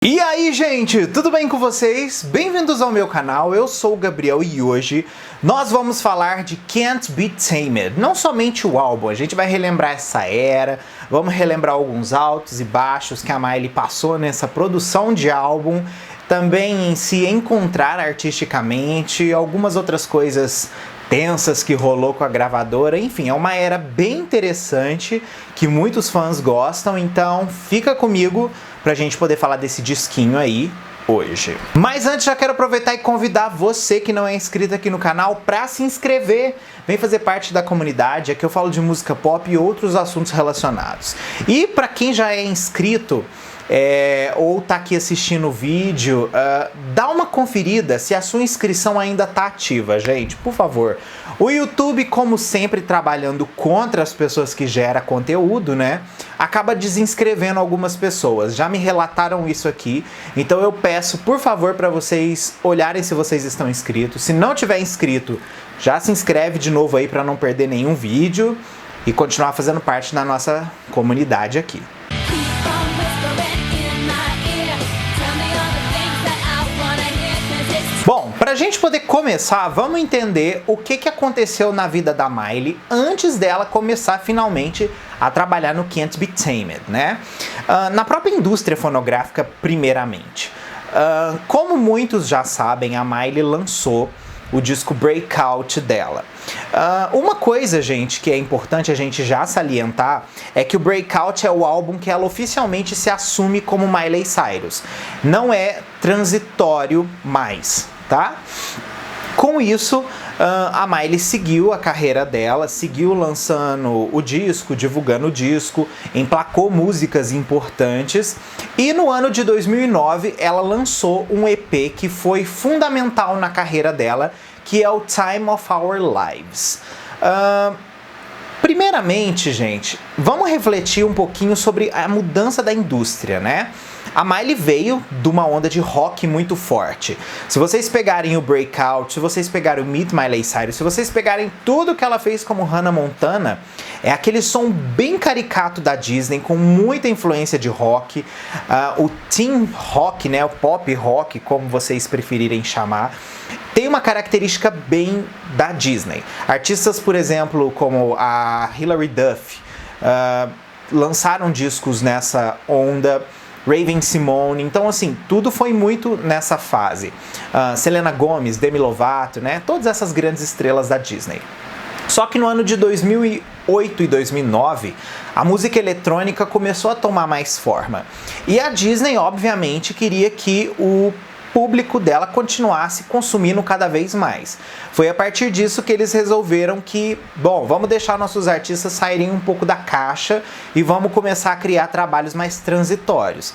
E aí, gente, tudo bem com vocês? Bem-vindos ao meu canal, eu sou o Gabriel e hoje nós vamos falar de Can't Be Tamed. Não somente o álbum, a gente vai relembrar essa era, vamos relembrar alguns altos e baixos que a Miley passou nessa produção de álbum, também em se encontrar artisticamente, algumas outras coisas tensas que rolou com a gravadora, enfim, é uma era bem interessante que muitos fãs gostam, então fica comigo pra gente poder falar desse disquinho aí hoje. Mas antes já quero aproveitar e convidar você que não é inscrito aqui no canal pra se inscrever, vem fazer parte da comunidade, aqui eu falo de música pop e outros assuntos relacionados. E pra quem já é inscrito, ou tá aqui assistindo o vídeo, dá uma conferida se a sua inscrição ainda tá ativa, gente, por favor. O YouTube, como sempre, trabalhando contra as pessoas que geram conteúdo, né, acaba desinscrevendo algumas pessoas. Já me relataram isso aqui, então eu peço, por favor, para vocês olharem se vocês estão inscritos. Se não tiver inscrito, já se inscreve de novo aí para não perder nenhum vídeo e continuar fazendo parte da nossa comunidade aqui. Bom, pra gente poder começar, vamos entender o que aconteceu na vida da Miley antes dela começar finalmente a trabalhar no Can't Be Tamed, né? Na própria indústria fonográfica, primeiramente. Como muitos já sabem, a Miley lançou o disco Breakout dela. Uma coisa, gente, que é importante a gente já salientar é que o Breakout é o álbum que ela oficialmente se assume como Miley Cyrus. Não é transitório mais, tá? Com isso, a Miley seguiu a carreira dela, seguiu lançando o disco, divulgando o disco, emplacou músicas importantes e no ano de 2009 ela lançou um EP que foi fundamental na carreira dela, que é o Time of Our Lives. Primeiramente, gente, vamos refletir um pouquinho sobre a mudança da indústria, né? A Miley veio de uma onda de rock muito forte. Se vocês pegarem o Breakout, se vocês pegarem o Meet Miley Cyrus, se vocês pegarem tudo que ela fez como Hannah Montana, é aquele som bem caricato da Disney, com muita influência de rock, o teen rock, né, o pop rock, como vocês preferirem chamar, tem uma característica bem da Disney. Artistas, por exemplo, como a Hilary Duff, lançaram discos nessa onda, Raven-Symoné, então assim, tudo foi muito nessa fase. Selena Gomez, Demi Lovato, né? Todas essas grandes estrelas da Disney. Só que no ano de 2008 e 2009, a música eletrônica começou a tomar mais forma. E a Disney, obviamente, queria que o público dela continuasse consumindo cada vez mais. Foi a partir disso que eles resolveram que, bom, vamos deixar nossos artistas saírem um pouco da caixa e vamos começar a criar trabalhos mais transitórios.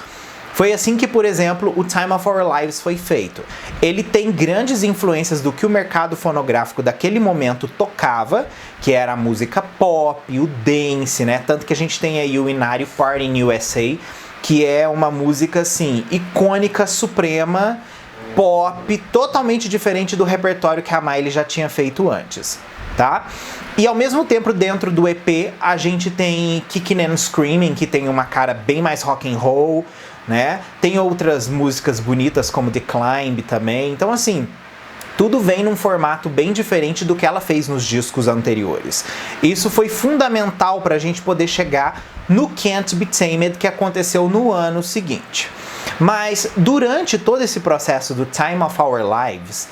Foi assim que, por exemplo, o Time of Our Lives foi feito. Ele tem grandes influências do que o mercado fonográfico daquele momento tocava, que era a música pop, o dance, né? Tanto que a gente tem aí o Inari Party in USA, que é uma música, assim, icônica, suprema, pop, totalmente diferente do repertório que a Miley já tinha feito antes, tá? E ao mesmo tempo, dentro do EP, a gente tem Kickin' and Screaming, que tem uma cara bem mais rock and roll, né? Tem outras músicas bonitas, como The Climb também, então assim, tudo vem num formato bem diferente do que ela fez nos discos anteriores. Isso foi fundamental para a gente poder chegar no Can't Be Tamed, que aconteceu no ano seguinte. Mas durante todo esse processo do Time of Our Lives,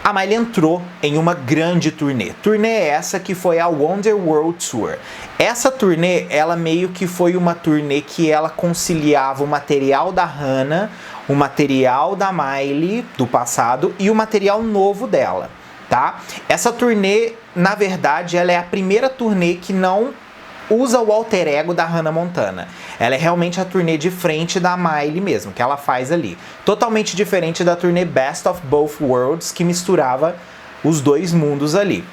a Miley entrou em uma grande turnê. Turnê essa que foi a Wonder World Tour. Essa turnê, ela meio que foi uma turnê que ela conciliava o material da Hannah, o material da Miley do passado e o material novo dela, tá? Essa turnê, na verdade, ela é a primeira turnê que não usa o alter ego da Hannah Montana. Ela é realmente a turnê de frente da Miley mesmo, que ela faz ali. Totalmente diferente da turnê Best of Both Worlds, que misturava os dois mundos ali.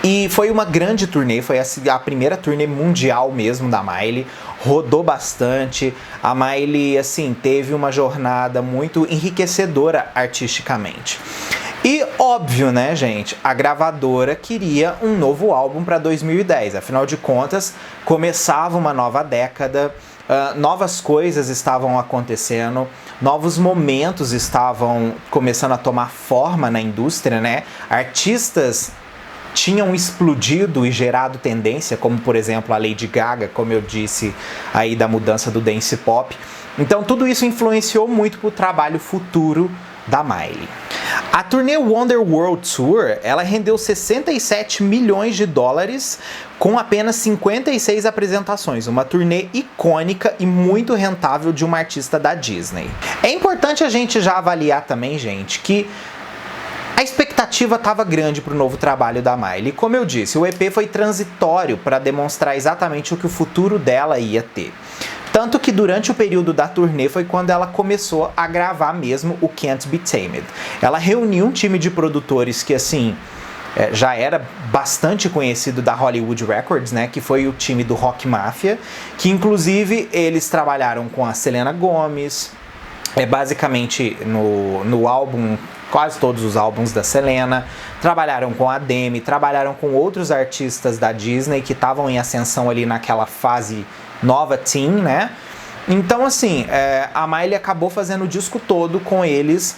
E foi uma grande turnê, foi a primeira turnê mundial mesmo da Miley, rodou bastante. A Miley, assim, teve uma jornada muito enriquecedora artisticamente. E óbvio, né, gente, a gravadora queria um novo álbum para 2010, afinal de contas, começava uma nova década, novas coisas estavam acontecendo, novos momentos estavam começando a tomar forma na indústria, né? Artistas tinham explodido e gerado tendência, como por exemplo a Lady Gaga, como eu disse aí da mudança do dance pop. Então tudo isso influenciou muito para o trabalho futuro da Miley. A turnê Wonder World Tour, ela rendeu 67 milhões de dólares com apenas 56 apresentações, uma turnê icônica e muito rentável de uma artista da Disney. É importante a gente já avaliar também, gente, que a expectativa estava grande para o novo trabalho da Miley. Como eu disse, o EP foi transitório para demonstrar exatamente o que o futuro dela ia ter. Tanto que durante o período da turnê foi quando ela começou a gravar mesmo o Can't Be Tamed. Ela reuniu um time de produtores que, assim, já era bastante conhecido da Hollywood Records, né? Que foi o time do Rock Mafia, que inclusive eles trabalharam com a Selena Gomez, basicamente no álbum, quase todos os álbuns da Selena, trabalharam com a Demi, trabalharam com outros artistas da Disney que estavam em ascensão ali naquela fase nova teen, né? Então, assim, a Miley acabou fazendo o disco todo com eles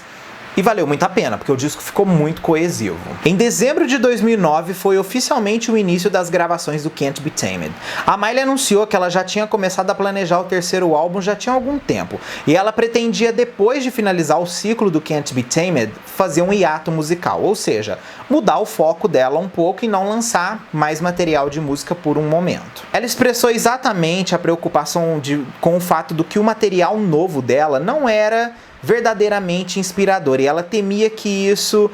e valeu muito a pena, porque o disco ficou muito coesivo. Em dezembro de 2009 foi oficialmente o início das gravações do Can't Be Tamed. A Miley anunciou que ela já tinha começado a planejar o terceiro álbum já tinha algum tempo, e ela pretendia, depois de finalizar o ciclo do Can't Be Tamed, fazer um hiato musical, ou seja, mudar o foco dela um pouco e não lançar mais material de música por um momento. Ela expressou exatamente a preocupação com o fato do que o material novo dela não era verdadeiramente inspirador, e ela temia que isso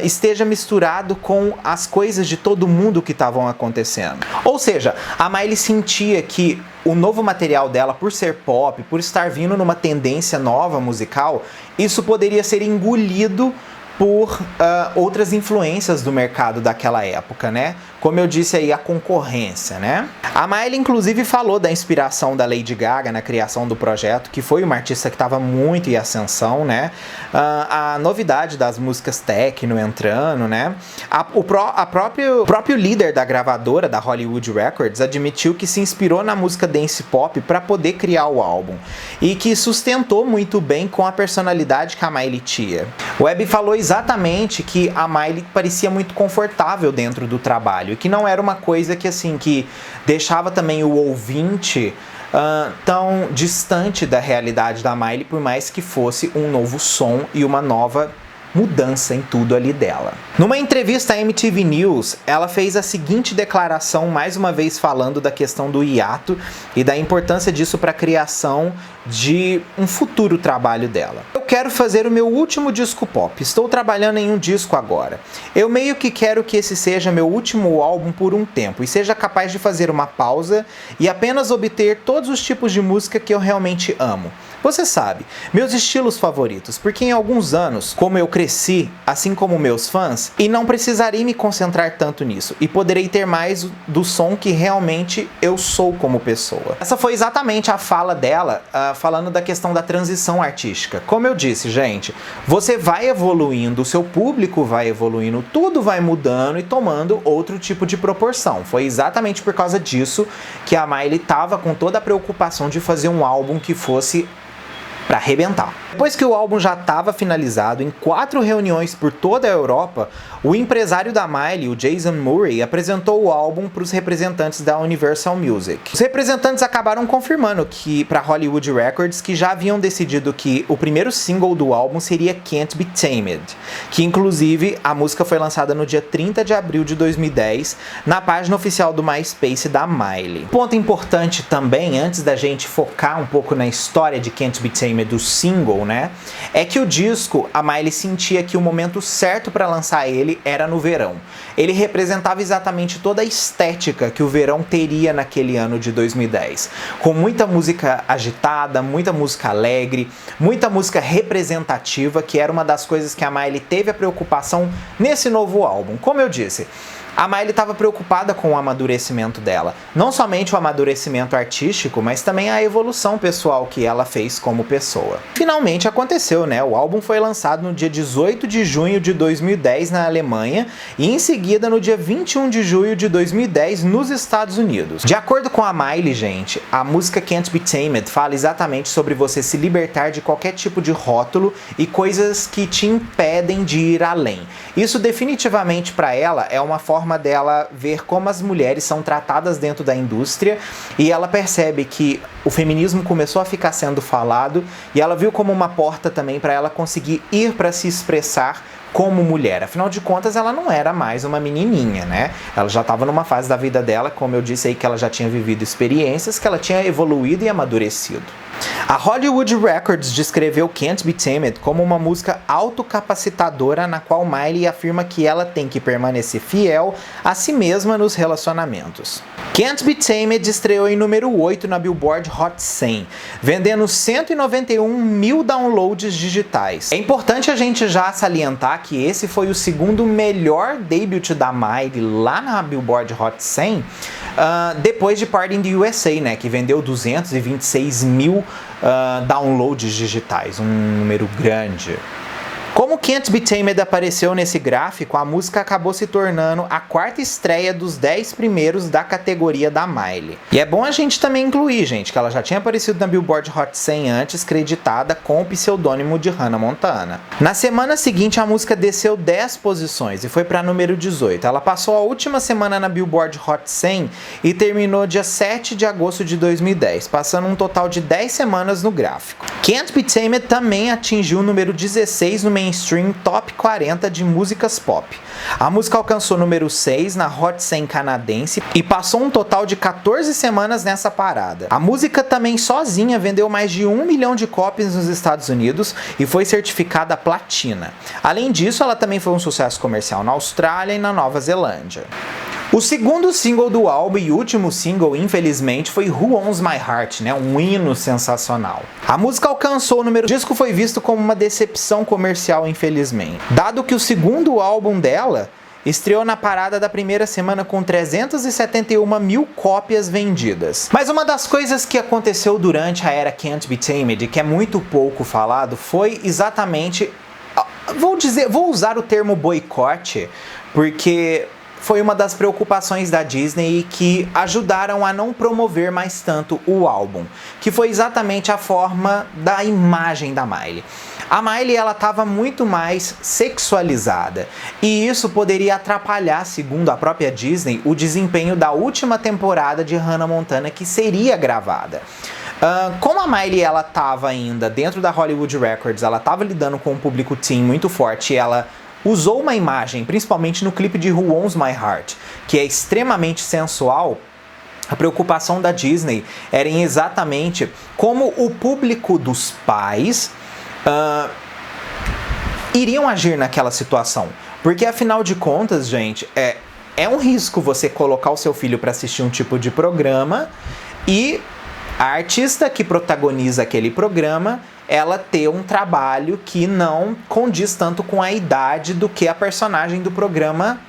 esteja misturado com as coisas de todo mundo que estavam acontecendo. Ou seja, a Miley sentia que o novo material dela, por ser pop, por estar vindo numa tendência nova musical, isso poderia ser engolido por outras influências do mercado daquela época, né? Como eu disse aí, a concorrência, né? A Miley, inclusive, falou da inspiração da Lady Gaga na criação do projeto, que foi uma artista que estava muito em ascensão, né? A novidade das músicas techno entrando, né? O próprio líder da gravadora, da Hollywood Records, admitiu que se inspirou na música dance pop para poder criar o álbum, e que sustentou muito bem com a personalidade que a Miley tinha. O Webb falou exatamente que a Miley parecia muito confortável dentro do trabalho, e que não era uma coisa que, assim, que deixava também o ouvinte tão distante da realidade da Miley, por mais que fosse um novo som e uma nova mudança em tudo ali dela. Numa entrevista à MTV News, ela fez a seguinte declaração, mais uma vez falando da questão do hiato e da importância disso para a criação de um futuro trabalho dela. Eu quero fazer o meu último disco pop, estou trabalhando em um disco agora. Eu meio que quero que esse seja meu último álbum por um tempo e seja capaz de fazer uma pausa e apenas obter todos os tipos de música que eu realmente amo. Você sabe, meus estilos favoritos, porque em alguns anos, como eu cresci, assim como meus fãs, e não precisarei me concentrar tanto nisso, e poderei ter mais do som que realmente eu sou como pessoa. Essa foi exatamente a fala dela, falando da questão da transição artística. Como eu disse, gente, você vai evoluindo, o seu público vai evoluindo, tudo vai mudando e tomando outro tipo de proporção. Foi exatamente por causa disso que a Miley estava com toda a preocupação de fazer um álbum que fosse para arrebentar. Depois que o álbum já estava finalizado, em 4 reuniões por toda a Europa, o empresário da Miley, o Jason Murray, apresentou o álbum para os representantes da Universal Music. Os representantes acabaram confirmando que para Hollywood Records que já haviam decidido que o primeiro single do álbum seria Can't Be Tamed, que inclusive a música foi lançada no dia 30 de abril de 2010 na página oficial do MySpace da Miley. Ponto importante também, antes da gente focar um pouco na história de Can't Be Tamed, do single, né, é que o disco, a Miley sentia que o momento certo para lançar ele era no verão. Ele representava exatamente toda a estética que o verão teria naquele ano de 2010, com muita música agitada, muita música alegre, muita música representativa, que era uma das coisas que a Miley teve a preocupação nesse novo álbum. Como eu disse, A Miley estava preocupada com o amadurecimento dela. Não somente o amadurecimento artístico, mas também a evolução pessoal que ela fez como pessoa. Finalmente aconteceu, né? O álbum foi lançado no dia 18 de junho de 2010 na Alemanha e em seguida no dia 21 de julho de 2010 nos Estados Unidos. De acordo com a Miley, gente, a música Can't Be Tamed fala exatamente sobre você se libertar de qualquer tipo de rótulo e coisas que te impedem de ir além. Isso definitivamente para ela é uma forma dela ver como as mulheres são tratadas dentro da indústria e ela percebe que o feminismo começou a ficar sendo falado e ela viu como uma porta também para ela conseguir ir para se expressar como mulher. Afinal de contas, ela não era mais uma menininha, né? Ela já estava numa fase da vida dela, como eu disse aí, que ela já tinha vivido experiências, que ela tinha evoluído e amadurecido. A Hollywood Records descreveu Can't Be Tamed como uma música autocapacitadora na qual Miley afirma que ela tem que permanecer fiel a si mesma nos relacionamentos. Can't Be Tamed estreou em número 8 na Billboard Hot 100, vendendo 191 mil downloads digitais. É importante a gente já salientar que esse foi o segundo melhor debut da Miley lá na Billboard Hot 100, depois de Party in the USA, né, que vendeu 226 mil downloads digitais, um número grande. Como Can't Be Tamed apareceu nesse gráfico, a música acabou se tornando a quarta estreia dos 10 primeiros da categoria da Miley. E é bom a gente também incluir, gente, que ela já tinha aparecido na Billboard Hot 100 antes, creditada com o pseudônimo de Hannah Montana. Na semana seguinte, a música desceu 10 posições e foi para número 18. Ela passou a última semana na Billboard Hot 100 e terminou dia 7 de agosto de 2010, passando um total de 10 semanas no gráfico. Can't Be Tamed também atingiu o número 16 no mainstream Top 40 de músicas pop. A música alcançou número 6 na Hot 100 canadense e passou um total de 14 semanas nessa parada. A música também sozinha vendeu mais de 1 milhão de cópias nos Estados Unidos e foi certificada platina. Além disso, ela também foi um sucesso comercial na Austrália e na Nova Zelândia. O segundo single do álbum e último single, infelizmente, foi Who Owns My Heart, né? Um hino sensacional. A música alcançou o número... O disco foi visto como uma decepção comercial, infelizmente. Dado que o segundo álbum dela estreou na parada da primeira semana com 371 mil cópias vendidas. Mas uma das coisas que aconteceu durante a era Can't Be Tamed, que é muito pouco falado, foi exatamente... Vou usar o termo boicote, porque... foi uma das preocupações da Disney que ajudaram a não promover mais tanto o álbum, que foi exatamente a forma da imagem da Miley. A Miley, ela estava muito mais sexualizada, e isso poderia atrapalhar, segundo a própria Disney, o desempenho da última temporada de Hannah Montana que seria gravada. Como a Miley, ela estava ainda dentro da Hollywood Records, ela estava lidando com um público teen muito forte, e ela usou uma imagem, principalmente no clipe de Who Owns My Heart, que é extremamente sensual. A preocupação da Disney era em exatamente como o público dos pais iriam agir naquela situação. Porque, afinal de contas, gente, é um risco você colocar o seu filho para assistir um tipo de programa e a artista que protagoniza aquele programa, ela ter um trabalho que não condiz tanto com a idade do que a personagem do programa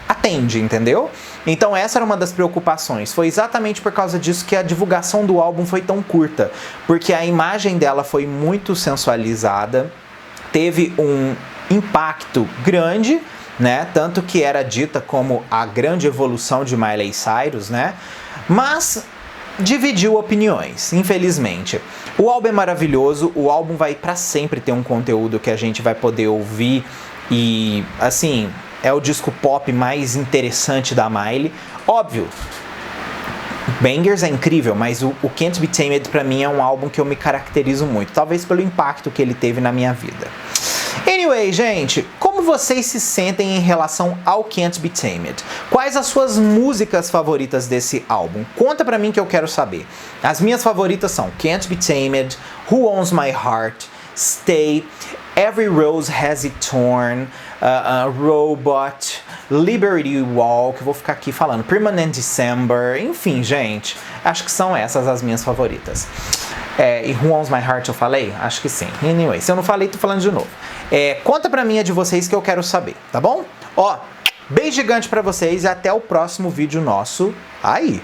atende, entendeu? Então essa era uma das preocupações. Foi exatamente por causa disso que a divulgação do álbum foi tão curta, porque a imagem dela foi muito sensualizada, teve um impacto grande, né? Tanto que era dita como a grande evolução de Miley Cyrus, né? Mas dividiu opiniões, infelizmente. O álbum é maravilhoso, o álbum vai pra sempre ter um conteúdo que a gente vai poder ouvir e, assim, é o disco pop mais interessante da Miley. Óbvio, Bangers é incrível, mas o Can't Be Tamed pra mim é um álbum que eu me caracterizo muito, talvez pelo impacto que ele teve na minha vida. Anyway, gente, como vocês se sentem em relação ao Can't Be Tamed? Quais as suas músicas favoritas desse álbum? Conta pra mim que eu quero saber. As minhas favoritas são Can't Be Tamed, Who Owns My Heart, Stay, Every Rose Has It Torn, Robot, Liberty Walk, vou ficar aqui falando, Permanent December, enfim, gente, acho que são essas as minhas favoritas. E Who Owns My Heart eu falei? Acho que sim. Anyway, se eu não falei, tô falando de novo. Conta pra mim a de vocês que eu quero saber, tá bom? Ó, Beijo gigante pra vocês e até o próximo vídeo nosso aí.